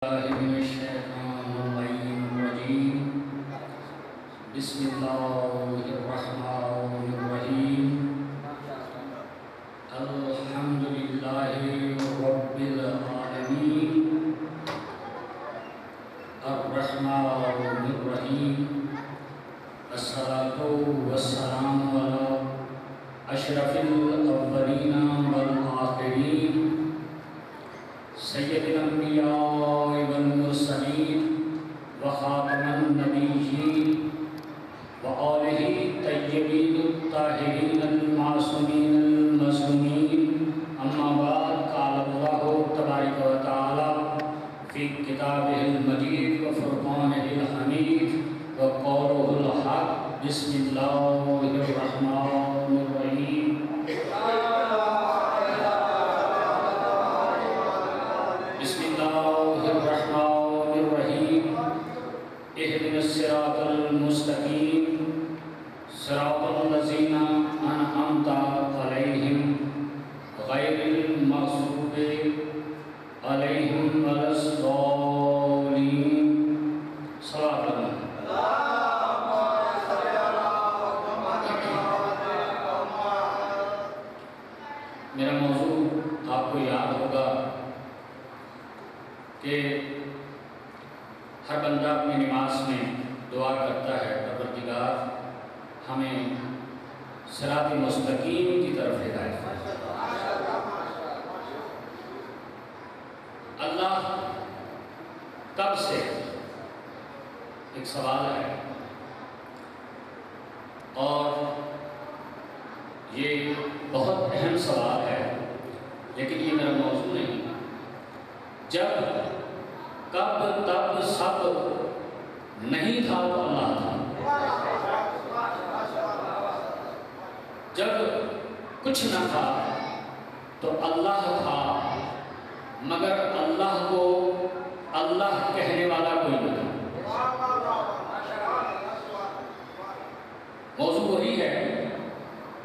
من الشیطان الرجیم بسم اللہ الرحمن الرحیم الحمد للہ رب العالمین الرحمن الرحیم الصلاة والسلام علی اشرف الاولین والآخرین سید الانبیاء والمرسلین وخاتم النبیین وآلہ طیبین الطاہرین المعصومین المظلومین اما بعد قال اللہ تبارک و تعالی فی کتابہ المجید وفرقانہ الحمید وقولہ الحق بسم اللہ الرحمن الرحیم الرحمن الرحیم اهدنا الصراط المستقیم صراط الذین انعمت علیہم غیر المغضوب علیہم ولا الضالین صلاۃ میرا موضوع آپ کو یاد ہوگا کہ ہر بندہ اپنی نماز میں دعا کرتا ہے پروردگار ہمیں صراط مستقیم کی طرف ہدایت فرما۔ اللہ کب سے ایک سوال ہے اور یہ بہت اہم سوال ہے، لیکن یہ میرا موضوع نہیں۔ جب کب تب سب نہیں تھا تو اللہ تھا، جب کچھ نہ تھا تو اللہ تھا، مگر اللہ کو اللہ کہنے والا کوئی نہ تھا۔ موضوع وہی ہے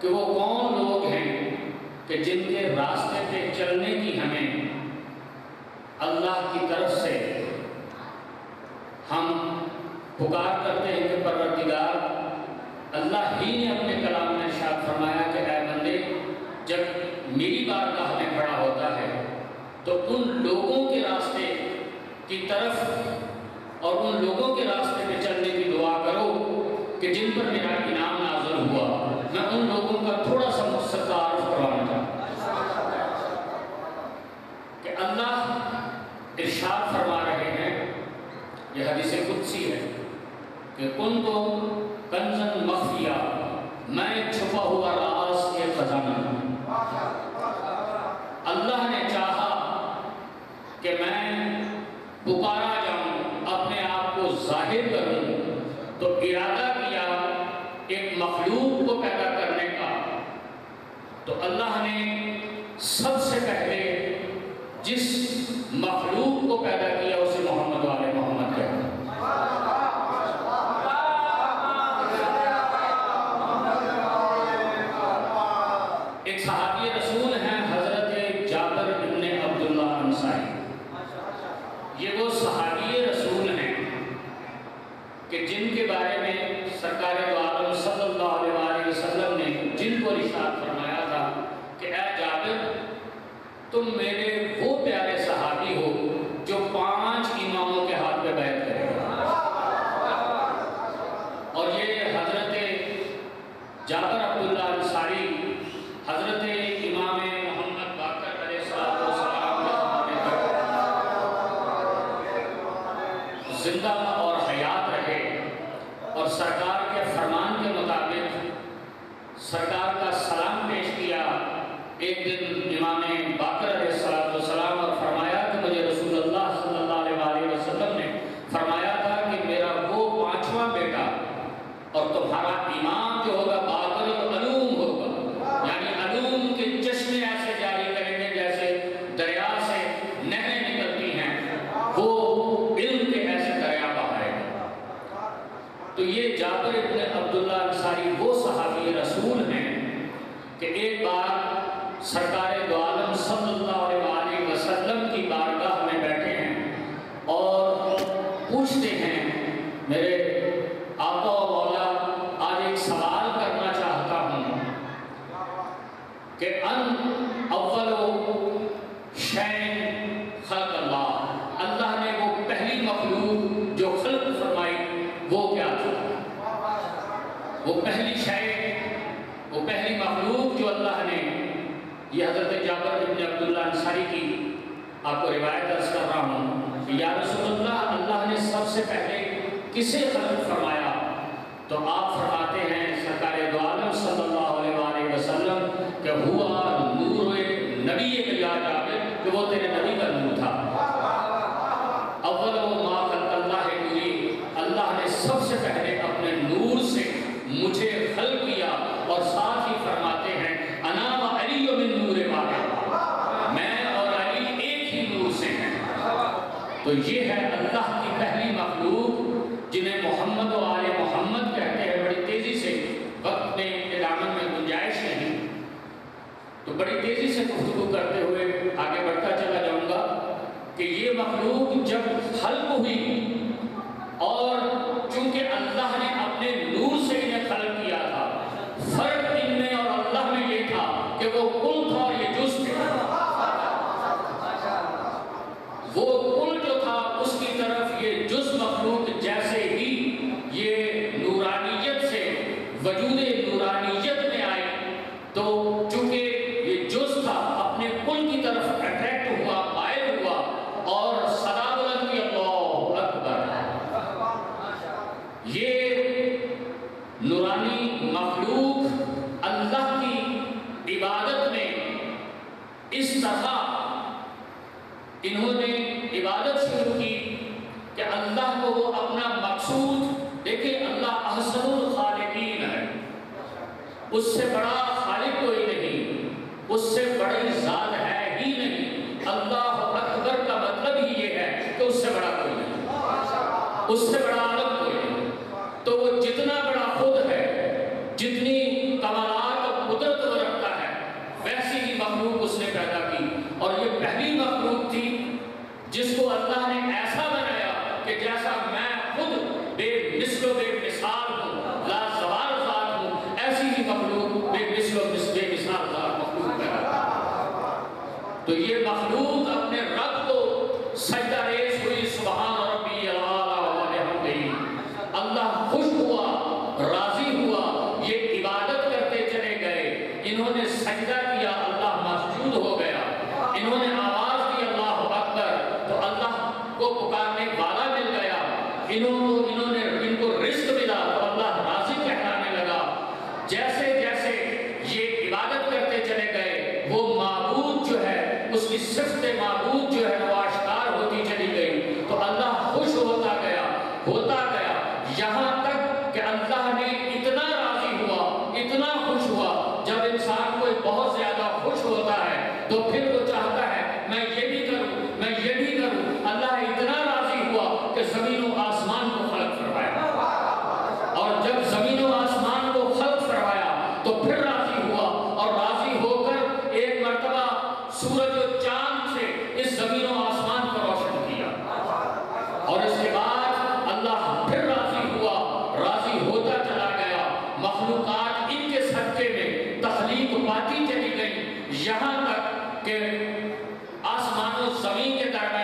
کہ وہ کون لوگ ہیں کہ جن کے راستے پہ چلنے کی ہمیں اللہ کی طرف سے ہم پکار کرتے ہیں کہ پروردگار، اللہ ہی نے اپنے کلام میں ارشاد فرمایا کہ اے بندے جب میری بارگاہ میں کھڑا ہوتا ہے تو ان لوگوں کے راستے کی طرف اور ان لوگوں کے راستے پہ چلنے کی دعا کرو کہ جن پر میرا انعام نازل ہوا۔ میں ان لوگوں کا تھوڑا سا مجھ سے تعارف کروانا چاہتا کہ اللہ ارشاد فرما رہے ہیں، یہ حدیث قدسی ہے کہ کنتُ کنزًا مخفیہ، میں چھپا ہوا راز ایک خزانہ ہوں۔ اللہ نے چاہا کہ میں پکارا جاؤں، اپنے آپ کو ظاہر کروں، تو ارادہ کیا ایک مخلوق کو پیدا کرنے کا، تو اللہ نے سب سے پہلے جس مخلوق کو پیدا کیا اسے محمد والے محمد کہتے ہیں۔ ایک صحابی رسول ہیں حضرت جابر بن عبداللہ انصاری۔ یہ وہ صحابی رسول ہیں کہ جن کے بارے میں سرکار دو عالم صلی اللہ علیہ وسلم نے جن کو ارشاد فرمایا تھا کہ اے جابر تم میرے وہ پیارے صحابی ہو جو 5 اماموں کے ہاتھ پہ بیعت کرے گا۔ اور یہ حضرت جابر عبداللہ انصاری حضرت امام محمد باقر علیہ السلام زندہ اور حیات رہے، اور سرکار کے فرمان کے مطابق سرکار کا سلام پیش کیا۔ ایک دن امام باقر علیہ السلام اور فرمایا کہ مجھے رسول اللہ صلی اللہ علیہ وسلم نے فرمایا تھا کہ میرا وہ 5واں بیٹا اور تمہارا امام جو ہوگا باقر العلوم ہوگا، یعنی علوم کے چشمے ایسے جاری کریں گے جیسے دریا سے نہریں نکلتی ہیں، وہ علم کے ایسے دریا بہائے گا۔ تو یہ جابر بن عبداللہ انصاری وہ صحابی رسول ہیں کہ ایک بار سرکار دو عالم پوچھتے ہیں میرے آقا و مولا آج ایک سوال کرنا چاہتا ہوں کہ ان اول شیء خلق اللہ نے وہ پہلی مخلوق جو خلق فرمائی وہ کیا تھی؟ وہ پہلی شیء، وہ پہلی مخلوق جو اللہ نے، یہ حضرت جابر بن عبداللہ انصاری کی آپ کو روایت عرض کر رہا ہوں کہ یا رسول اللہ، اللہ نے سب سے پہلے کسے خلق فرمایا؟ تو آپ فرماتے ہیں سرکار دو عالم صلی اللہ علیہ وآلہ وسلم کہ ہوا نور نبی یا جابر، کہ وہ تیرے نبی کا نور تھا۔ اول ما خلق اللہ نوری، اللہ نے سب سے پہلے اپنے نور سے مجھے خلق کیا، اور ساتھ ہی فرماتے ہیں انا و علی من نور واحد، میں اور علی ایک ہی نور سے ہیں۔ تو یہ ہے اللہ کی پہلی مخلوق جنہیں محمد و آل محمد کہتے ہیں۔ بڑی تیزی سے، وقت میں دامن میں گنجائش نہیں تو بڑی تیزی سے گفتگو کرتے ہوئے آگے بڑھتا چلا جاؤں گا کہ یہ مخلوق جب خلق ہوئی، اور چونکہ اللہ نے اپنے نور سے انہیں خلق کیا تھا، فرق ان میں اور اللہ میں یہ تھا کہ وہ کل تھا اور یہ جز تھا۔ وہ کل جو تھا اس کی طرف یہ جز مخلوق جیسے ہی یہ نورانیت سے وجود نورانیت میں آئی، تو چونکہ یہ جز تھا اپنے کل کی طرف اٹریکٹ ہوا، مائل ہوا، اور صدا بلند کی اللہ اکبر۔ یہ نورانی مخلوق اللہ کی عبادت میں اس طرح انہوں نے عبادت شروع کی کہ اللہ کو وہ اپنا مقصود، دیکھیں اللہ احسن الخالقین ہے، اس سے بڑا خالق کوئی نہیں، اس سے بڑی ذات ہے ہی نہیں۔ اللہ اکبر کا مطلب ہی یہ ہے کہ اس سے بڑا کوئی نہیں، اس سے بڑا الگ کوئی نہیں۔ تو وہ جتنا بڑا خود ہے، جتنی کمالات اور قدرت وہ رکھتا ہے، ویسی ہی مخلوق اس نے پیدا کی، اور یہ پہلی مخلوق تھی جس کو اللہ نے ایسا بنایا کہ جیسا میں خود بے مثل و بے مثال ہوں، لازوال ذات ہوں، ایسی ہی مخلوق بے مثل و بے مثال ذات مخلوق ہے۔ تو یہ مخلوق اپنے رب کو سجدہ ریز ہوئی، سبحان ربی الاعلی و بحمدہ، اللہ خوش ہوا، راضی ہوا، یہ عبادت کرتے چلے گئے، انہوں نے سجدہ کیا، اللہ مسجود ہو گیا، انہوں نے آواز دی اللہ اکبر تو اللہ کو پکارنے والا مل گیا، انہوں نے ان کو رزق ملا تو اللہ راضی کہلانے لگا۔ جیسے جیسے یہ عبادت کرتے چلے گئے، وہ معبود جو ہے، اس کی صفت معبود جو ہے وہ آشکار ہوتی چلی گئی، تو اللہ خوش ہوتا گیا، یہاں تک کہ اللہ نے اتنا راضی ہوا، اتنا خوش ہوا۔ جب انسان کوئی بہت زیادہ خوش ہوتا ہے تو پھر وہ چاہتا ہے میں یہ بھی کروں، میں یہ بھی کروں۔ اللہ اتنا راضی ہوا کہ زمین و آسمان کو خلق فرمایا، اور جب زمین و آسمان کو خلق فرمایا تو پھر راضی ہوا، اور راضی ہو کر ایک مرتبہ سورج و چاند سے اس زمین و آسمان کو روشن کیا، اور اس کے بعد اللہ پھر راضی ہوا، راضی ہوتا چلا گیا۔ مخلوقات ان کے صدقے میں تخلیق پاتی چلی گئی، یہاں تک کہ آسمان و زمین کے درمیان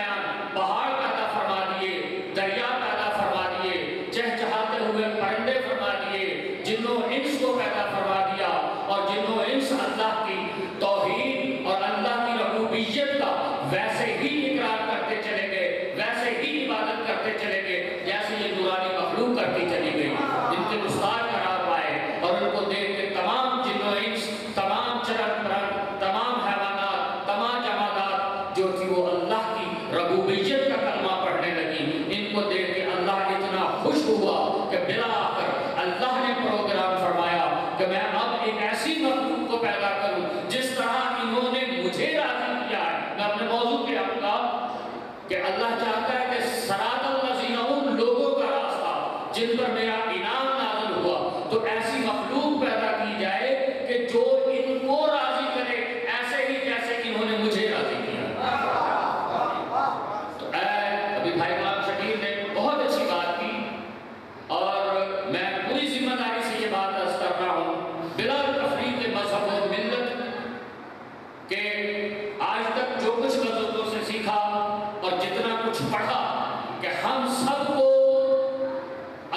ہم سب کو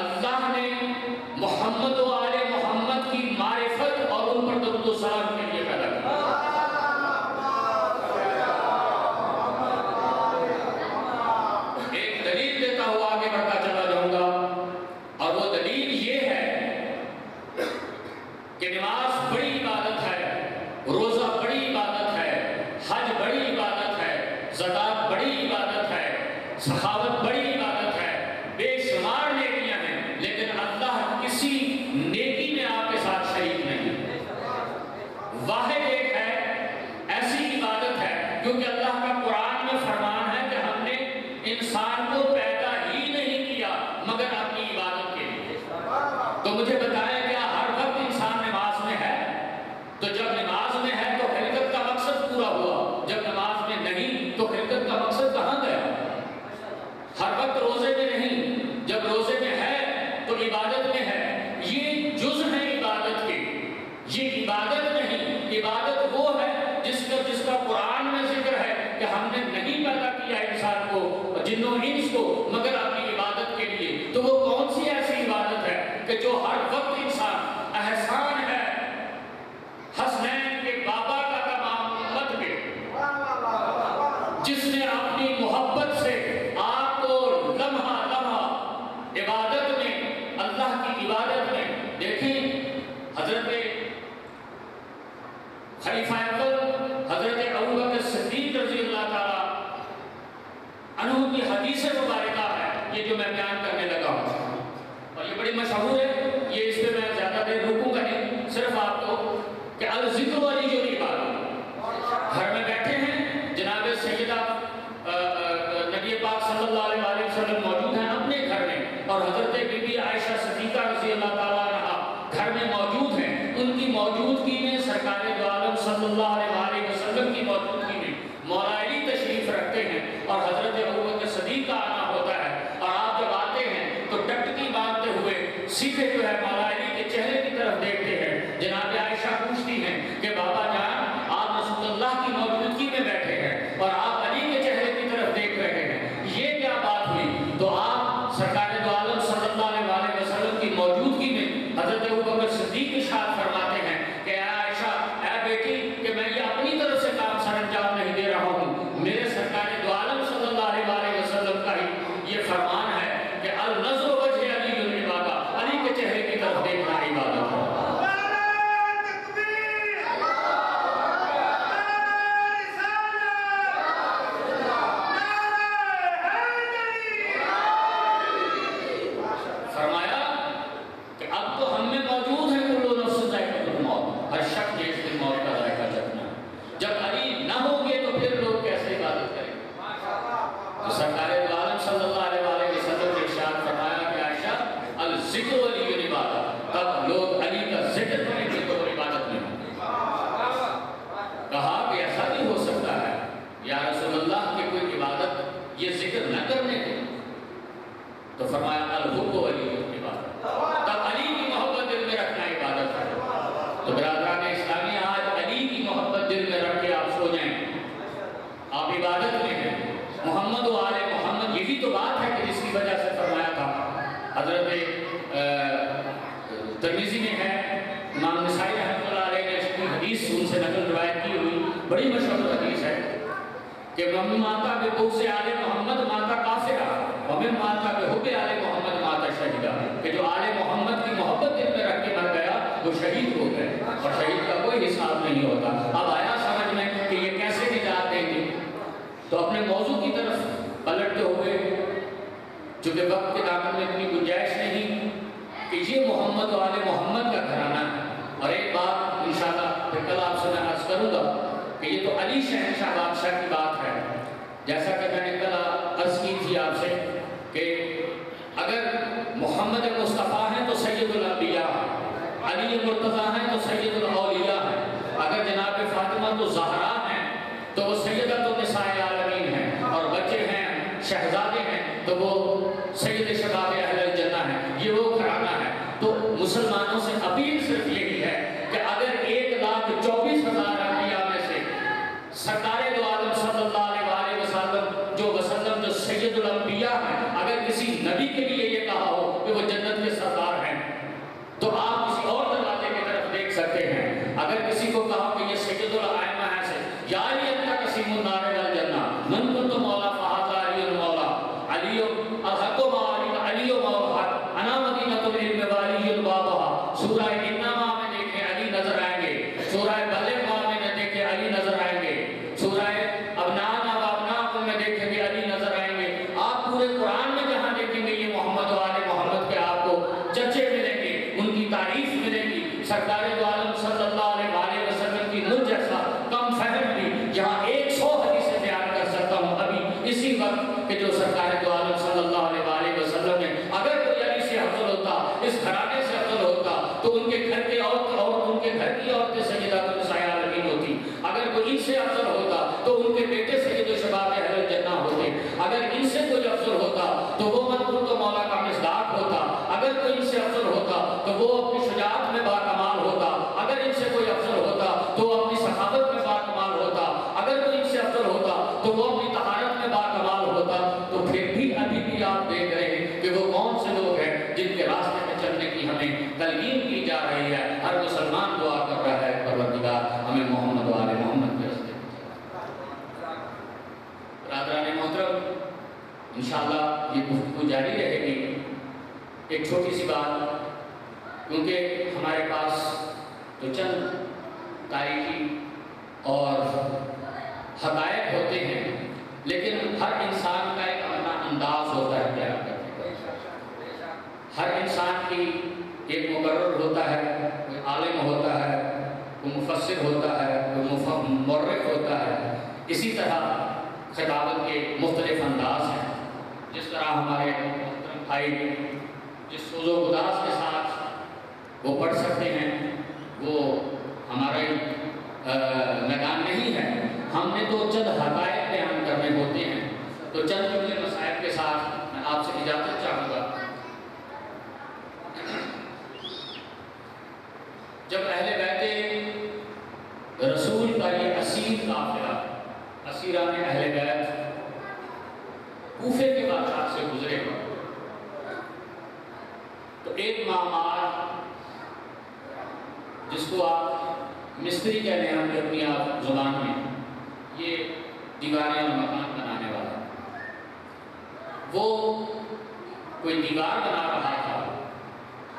اللہ نے محمد و آل محمد کی معرفت اور ان پر درود و سلام کے لیے پیدا کیا۔ ایک دلیل دیتا ہوا آگے بڑھتا چلا جاؤں گا، اور وہ دلیل یہ ہے کہ نماز بڑی عبادت ہے، روزہ بڑی عبادت ہے، حج بڑی عبادت ہے، زکوٰۃ بڑی عبادت ہے، سخاوت بڑی عبادت ہے، بے شمار نیکیاں ہیں، لیکن اللہ کسی نیکی میں آپ کے ساتھ شریک نہیں۔ واحد ایک ہے، ایسی عبادت ہے، کیونکہ اللہ کا قرآن میں فرمان ہے کہ ہم نے انسان کو پیدا ہی نہیں کیا مگر اپنی عبادت کے لیے۔ تو مجھے بتائیں کیا ہر وقت انسان نماز میں ہے؟ تو جب نماز میں ہے تو خلقت کا مقصد پورا ہوا، جب نماز میں نہیں تو خلقت کا مقصد کہاں گیا؟ ہر وقت روزے میں نہیں، جب روزے میں ہے تو عبادت میں ہے۔ یہ جز ہے عبادت کے، یہ عبادت نہیں، عبادت وہ ہے جس کا قرآن میں ذکر ہے کہ ہم نے نہیں پیدا کیا انسان کو، جن و انس کو، مگر اپنی عبادت کے لیے۔ تو وہ کون سی ایسی عبادت ہے کہ جو ہر وقت انسان احسان ہے حسنین کے بابا کا تمام امت کے، جس نے اپنی محبت سے آپ کو لمحہ لمحہ عبادت میں، اللہ کی عبادت میں دیکھیں۔ حضرت خلیفہ اول حضرت ابوبکر صدیق رضی اللہ تعالیٰ عنہ کی حدیث مبارکہ ہے یہ جو میں بیان کرنے لگا ہوں، اور یہ بڑی مشہور ہے، یہ اس پہ میں زیادہ دیر رکوں گا نہیں، صرف آپ کو کہ الذکر والی جو عبادت، گھر میں بیٹھے ہیں، جناب سیدہ نبی پاک صلی اللہ علیہ وآلہ وسلم موجود ہیں اپنے گھر میں، اور حضرت بی بی عائشہ صدیقہ رضی اللہ تعالیٰ عنہ گھر میں موجود ہیں، ان کی موجودگی میں سرکار دو عالم صلی اللہ علیہ وآلہ وسلم کی موجودگی میں مولا علی تشریف رکھتے ہیں، اور حضرت ابوبکر صدیق کا آنا ہوتا ہے، اور آپ جب آتے ہیں تو ڈٹکی باندھتے ہوئے سیدھے جو ہے مولا علی کے چہرے کی طرف دیکھتے ہیں۔ جناب عائشہ پوچھتی ہیں کہ بابا جان آپ رسول اللہ کی موجودگی میں بیٹھے ہیں اور آپ علی کے چہرے کی طرف دیکھ رہے ہیں، یہ کیا بات ہوئی؟ تو آپ سرکار دو عالم صلی اللہ علیہ وآلہ وسلم کی موجودگی میں حضرت ابوبکر صدیق ارشاد فرماتے ہیں کہ اے عائشہ، اے بیٹی، کہ میں یہ اپنی طرف سے کام سر انجام نہیں دے رہا ہوں، میرے سرکار دو عالم صلی اللہ علیہ وآلہ وسلم کا ہی یہ فرمان ہے کہ النظر وجہ علی العبادہ، علی کے چہرے کی طرف دیکھنا عبادت ہے۔ فرمایا کہ اب تو ہم میں موجود ہے کل نفس ذائقۃ الموت، ہر شخص نے اس دن موت کا ذائقہ چکھنا۔ جب علی نہ ہوں گے تو پھر لوگ کیسے عبادت کریں گے؟ تو سرکار دو عالم صلی اللہ علیہ وآلہ وسلم نے ارشاد فرمایا کہ عائشہ الذکر ولی العبادہ، تب لوگ علی کا ذکر کریں گے تو عبادت میں ہوں گے۔ کہا کہ ایسا بھی ہو سکتا ہے یا رسول اللہ کی کوئی عبادت یہ ذکر نہ کرنے دے؟ تو فرمایا الحب ولی العبادہ، تب علی کی محبت دل میں رکھنا عبادت ہے۔ تو برادران اسلامی آج علی کی محبت دل میں رکھ کے آپ سو جائیں، آپ عبادت میں ہیں، محمد و آل محمد، یہی تو بات ہے کہ جس کی وجہ سے فرمایا تھا حضرت ترمذی میں ہے، امام نسائی رحمۃ اللہ علیہ نے اس کی حدیث ان سے نقل روایت کی ہوئی، بڑی مشہور حدیث ہے کہ وَمِن مَاتَ بِبُغْضِ آلِ محمد مَاتَ کافرا وَمِن مَاتَ بِحُبِّ آلِ محمد مَاتَ شہیدا، کہ جو آل محمد کی محبت دل میں رکھ کے مر گیا وہ شہید ہو گئے، اور شہید کا کوئی حساب نہیں ہوتا۔ اب آیا سمجھ میں کہ یہ کیسے نجات دیں گے؟ تو اپنے موضوع کی طرف پلٹتے ہوئے، چونکہ وقت کے دامن میں اتنی گنجائش نہیں کہ یہ محمد و آل محمد کا گھرانہ ہے، اور ایک بات انشاءاللہ پھر کل آپ سے میں عرض کروں گا کہ یہ تو علی شہنشاہ بادشاہ کی بات ہے، جیسا کہ میں نے کل عرض کی تھی آپ سے کہ اگر محمد مصطفیٰ ہیں تو سید الانبیاء ہیں، علی مرتضیٰ ہیں تو سید الاولیاء ہیں، اگر جناب فاطمہ تو زہرا ہیں تو وہ سیدۃ النساء العالمین ہیں، اور بچے ہیں شہزادے ہیں تو وہ سید شباب اہل الجنہ ہیں، یہ وہ گھرانہ ہے۔ تو مسلمانوں سے اپیل صرف یہی ہے کہ اگر 1,24,000 انبیاء میں سے سرکار دو عالم صلی اللہ علیہ وآلہ وسلم جو سید الانبیاء ہیں، اگر نبی کے لیے یہ کہا ہو کہ وہ جنت کے سردار ہیں، تو آپ کسی اور دروازے کی طرف دیکھ سکتے ہیں۔ اگر کسی کو کہا کہ یہ سید الائمہ ہے سے یا علی انت قسیم النار والجنہ من کنت مولا فہذا علی المولا علی الحق و معالی علی و موحد انا مدینۃ العلم والی البابہ۔ سورہ انما میں دیکھیں علی نظر آئیں گے، سورہ بلغ میں دیکھیں علی نظر آئیں گے، سورہ ابناء و ابناء میں دیکھیں گے علی نظر آئیں گے۔ آپ پورے قرآن میں جہاں دیکھیں گے یہ محمد و آل محمد کے آپ کو چرچے ملیں گے، ان کی تعریف ملے گی۔ سرکار دو عالم صلی اللہ علیہ وسلم کی مجھ جیسا کم فہم بھی یہاں 100 حدیثیں بیان کر سکتا ہوں ابھی اسی وقت کہ جو سرکار دو عالم صلی اللہ علیہ وسلم ہے۔ اگر کوئی علی سے افضل ہوتا، اس گھرانے سے افضل ہوتا، تو ان کے گھر کے ان کے گھر کی عورتیں سیدہ النساء عالمین ہوتی۔ اگر کوئی ان سے افضل ہوتا تو ان کے بیٹے سید و شباب اہل الجنہ ہوتے۔ اگر ان سے کوئی افضل ہوتا تو وہ منقول تو مولا کا مصداق ہوتا۔ اگر کوئی ان سے افضل ہوتا تو وہ اپنی شجاعت میں باکمال ہوتا۔ اگر ان سے کوئی افضل ہوتا تو وہ اپنی سخاوت میں باکمال ہوتا۔ اگر کوئی ان سے افضل ہوتا تو وہ اپنی طہارت میں باکمال ہوتا۔ تو پھر بھی ابھی بھی آپ دیکھ رہے ہیں کہ وہ کون سے لوگ ہیں جن کے راستے میں چلنے کی ہمیں تلقین کی جا رہی ہے۔ ہر مسلمان دعا کر رہا ہے پروردگار ہمیں محمد و آل محمد کے راستے برادران محترم، انشاءاللہ یہ گفتگو جاری رہے گی۔ ایک چھوٹی سی بات، کیونکہ ہمارے پاس تو چند تاریخی اور حقائق ہوتے ہیں، لیکن ہر انسان کا ایک اپنا انداز ہوتا ہے بیان کرنے کا۔ ہر انسان کی ایک مقرر ہوتا ہے، کوئی عالم ہوتا ہے، کوئی مفسر ہوتا ہے، کوئی مورخ ہوتا ہے۔ اسی طرح خطابت کے مختلف انداز ہیں۔ جس طرح ہمارے محترم بھائی جس سوز و گداز کے ساتھ وہ پڑھ سکتے ہیں، وہ ہمارے میدان نہیں ہے۔ ہم نے تو چند حقائق بیان کرنے ہوتے ہیں، تو چند جملے مسائل کے ساتھ میں آپ سے اجازت چاہوں گا۔ جب اہل بیت رسول کا یہ اسیر قافلہ، اسیران اہل بیت کوفے کے بازار سے گزرے تو ایک معمار، جس کو آپ مستری کہتے ہیں اپنی آپ زبان میں، یہ دیواریں اور مکان بنانے والا، وہ کوئی دیوار بنا رہا تھا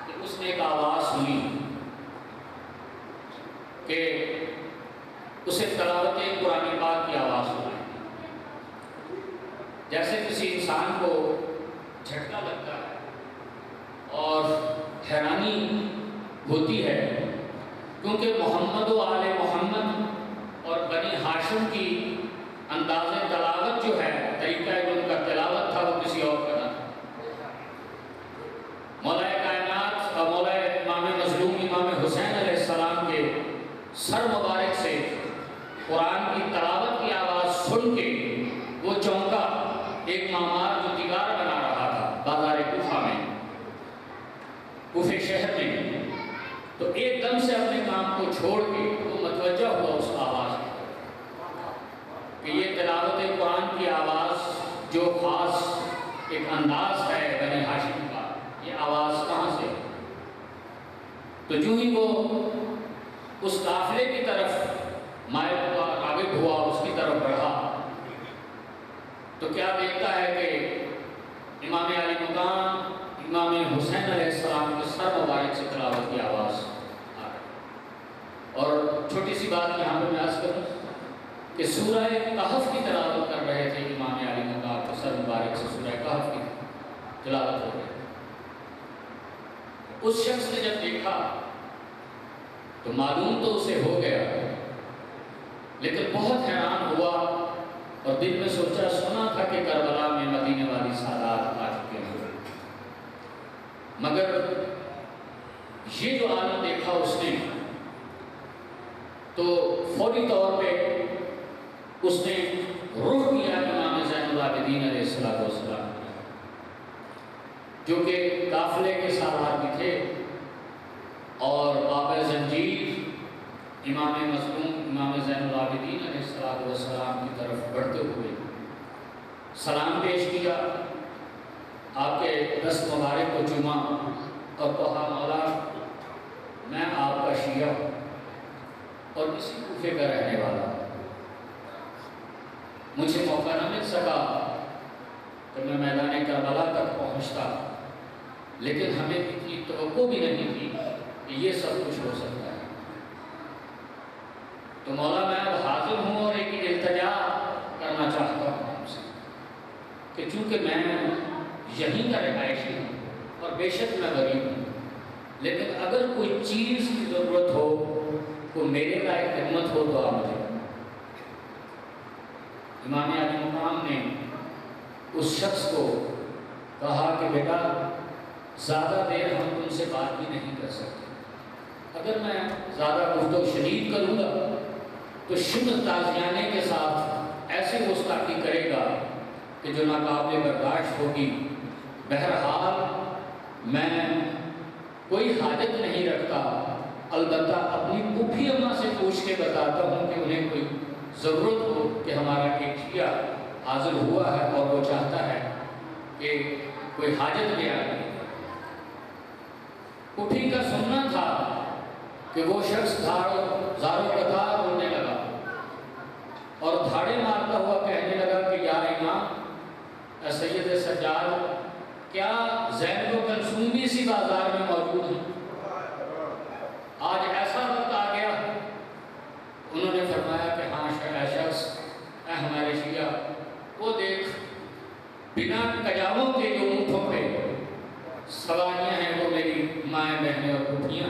کہ اس نے ایک آواز سنی کہ اسے تلاوت قرآن پاک کی آواز سنائی۔ جیسے کسی انسان کو جھٹکا لگتا ہے اور حیرانی ہوتی ہے، کیونکہ محمد و آل محمد اور بنی ہاشم کی انداز تلاوت جو ہے، طریقہ ان کا تلاوت تھا، وہ کسی اور کا نہ تھا۔ مولا کائنات اور مولا امام مظلوم امام حسین علیہ السلام کے سر مبارک سے قرآن کی تلاوت کی آواز سن کے وہ چونکا، ایک معمار جو دیوار بنا رہا تھا بازار کوفہ میں، کوفے شہر میں، تو ایک دم سے اپنے کام کو چھوڑ کے وہ متوجہ ہوا اس آواز کہ یہ تلاوت قرآن کی آواز جو خاص ایک انداز ہے بنی ہاشم کا، یہ آواز کہاں سے؟ تو جو ہی وہ اس قافلے کی طرف مائل ہوا، راغب ہوا، اس کی طرف بڑھا، تو کیا دیکھتا ہے کہ امام علی مقام امام حسین علیہ السلام کے سر مبارک سے تلاوت کی آواز آ رہی۔ اور چھوٹی سی بات یہاں پہ میں عرض کروں کہ سورہ کہف کی تلاوت کر رہے تھے امام علی مقام کے سر مبارک سے، سورہ کہف کی تلاوت ہو رہی۔ اس شخص نے جب دیکھا تو معلوم تو اسے ہو گیا، لیکن بہت حیران ہوا اور دل میں سوچا، سنا تھا کہ کربلا میں مدینے والی سادات آ چکے ہیں، مگر یہ جو عالم دیکھا اس نے تو فوری طور پہ اس نے رخ کیا امام زین العابدین علیہ السلام جو کہ قافلے کے سالار بھی تھے، اور باب زنجیر امام مظلوم امام زین العابدین علیہ السلام کی طرف بڑھتے ہوئے سلام پیش کیا۔ آپ کے اور کہا مولا میں آپ کا شیعہ اور اسی کوفے کا رہنے والا ہوں، مجھے موقع نہ مل سکا کہ میں میدان کربلا تک پہنچتا، لیکن ہمیں اتنی توقع بھی نہیں تھی کہ یہ سب کچھ ہو سکتا ہے۔ تو مولا میں اب حاضر ہوں اور ایک التجا کرنا چاہتا ہوں آپ سے کہ چونکہ میں یہیں کا رہائشی ہوں اور بے شک میں غریب ہوں، لیکن اگر کوئی چیز کی ضرورت ہو، کوئی میرے لائق خدمت ہو تو آپ مجھے۔ امام عالی مقام نے اس شخص کو کہا کہ بیٹا زیادہ دیر ہم تم سے بات بھی نہیں کر سکتے، اگر میں زیادہ گفت و شنید کروں گا تو شبہ تازیانے کے ساتھ ایسے گستاخی کرے گا کہ جو ناقابل برداشت ہوگی۔ بہرحال میں کوئی حاجت نہیں رکھتا، البتہ اپنی پھوپھی اماں سے پوچھ کے بتاتا ہوں کہ انہیں کوئی ضرورت ہو کہ ہمارا ایک شیعہ حاضر ہوا ہے اور وہ چاہتا ہے کہ کوئی حاجت بھی آ گئی۔ پھوپھی کا سننا تھا کہ وہ شخص زارو قطار رونے لگا اور دھاڑے مارتا ہوا کہنے لگا کہ یا امام سید سجاد، کیا زینب و کلثوم بھی اسی بازار میں موجود ہیں؟ آج ایسا وقت آ گیا۔ انہوں نے فرمایا کہ ہاں شخص اے ہمارے شیعہ، وہ دیکھ بنا کجاووں کے جو اونٹوں پہ سواریاں ہیں وہ میری مائیں بہنیں اور پھوپھیاں۔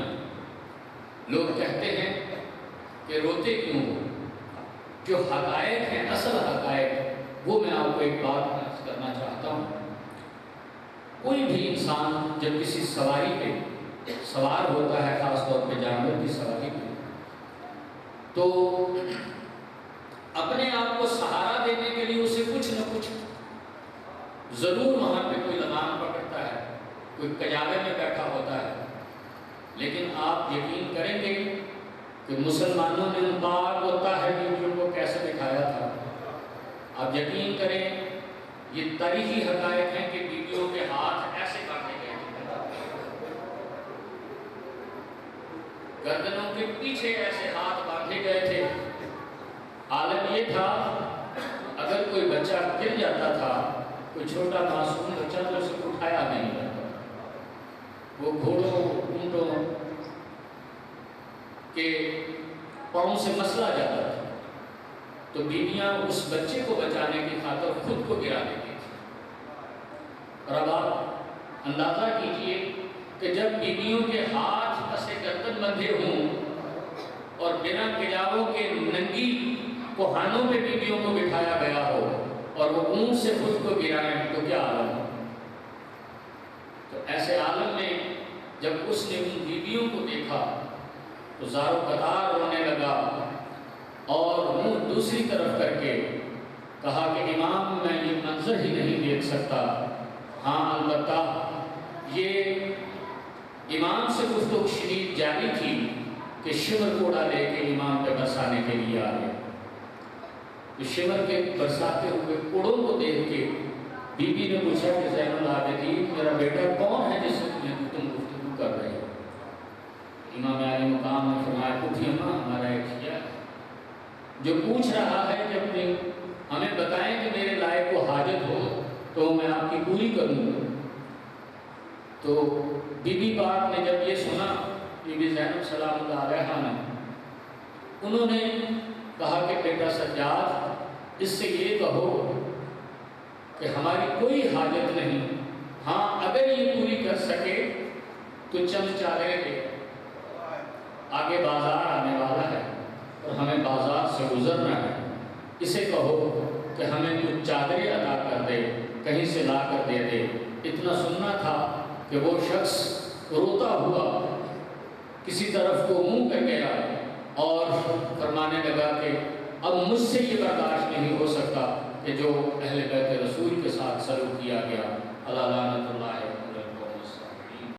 لوگ کہتے ہیں کہ روتے کیوں ہو؟ جو حقائق ہیں، اصل حقائق، وہ میں آپ کو ایک بات عرض کرنا چاہتا ہوں۔ کوئی بھی انسان جب کسی سواری پہ سوار ہوتا ہے، خاص طور پہ جانور کی سواری پہ، تو اپنے آپ کو سہارا دینے کے لیے اسے کچھ نہ کچھ ضرور وہاں پہ کوئی لگام پکڑتا ہے، کوئی کجاوے میں بیٹھا ہوتا ہے۔ لیکن آپ یقین کریں گے کہ مسلمانوں نے ان پاک و طاہر بیویوں کو کیسے دکھایا تھا۔ آپ یقین کریں، یہ تاریخی حقائق ہیں کہ بیویوں کے ہاتھ ایسے باندھے گئے تھے، گردنوں کے پیچھے ایسے ہاتھ باندھے گئے تھے۔ عالم یہ تھا اگر کوئی بچہ گر جاتا تھا، کوئی چھوٹا معصوم بچہ، تو اسے اٹھایا نہیں جاتا، وہ گھوڑوں اونٹوں کے پاؤں سے مسلا جاتا تھا، تو بیویاں اس بچے کو بچانے کی خاطر خود کو گرا دیتی تھی۔ اور اب آپ اندازہ کیجئے کہ جب بیویوں کے ہاتھ اسے گردن بندھے ہوں اور بنا کجاووں کے ننگی کوہانوں پہ بیویوں کو بٹھایا گیا ہو اور وہ اونٹ سے خود کو گرائیں، تو کیا عالم ہو؟ تو ایسے عالم میں جب اس نے ان بیویوں کو دیکھا تو زارو قطار رونے لگا اور منہ دوسری طرف کر کے کہا کہ امام میں یہ منظر ہی نہیں دیکھ سکتا، ہاں البتہ یہ امام سے گفتگو شنید جاری تھی کہ شمر کوڑا لے کے امام پہ برسانے کے لیے آ گئے۔ تو شمر کے برساتے ہوئے کوڑوں کو دیکھ کے بی بی نے پوچھا کہ زین العابدین، میرا بیٹا کون ہے جس سے تم گفتگو کر رہے ہو؟ امام عالی مقام نے فرمایا پوچھیے اماں، ہمارا ایک شیعہ جو پوچھ رہا ہے کہ اپنے ہمیں بتائیں کہ میرے لائق کو حاجت ہو تو میں آپ کی پوری کروں گا۔ تو بی بی پاک نے جب یہ سنا، بی بی زینب سلام اللہ علیہا نے، انہوں نے کہا کہ بیٹا سجاد، اس سے یہ کہو کہ ہماری کوئی حاجت نہیں، ہاں اگر یہ پوری کر سکے تو چند چادریں دے، آگے بازار آنے والا ہے اور ہمیں بازار سے گزرنا ہے، اسے کہو کہ ہمیں کچھ چادریں عطا کر دے، کہیں سے لا کر دے دے۔ اتنا سننا تھا کہ وہ شخص روتا ہوا کسی طرف کو منہ کر گیا اور فرمانے لگا کہ اب مجھ سے یہ برداشت نہیں ہو سکتا کہ جو اہل بیت رسول کے ساتھ سلوک کیا گیا۔ اللہ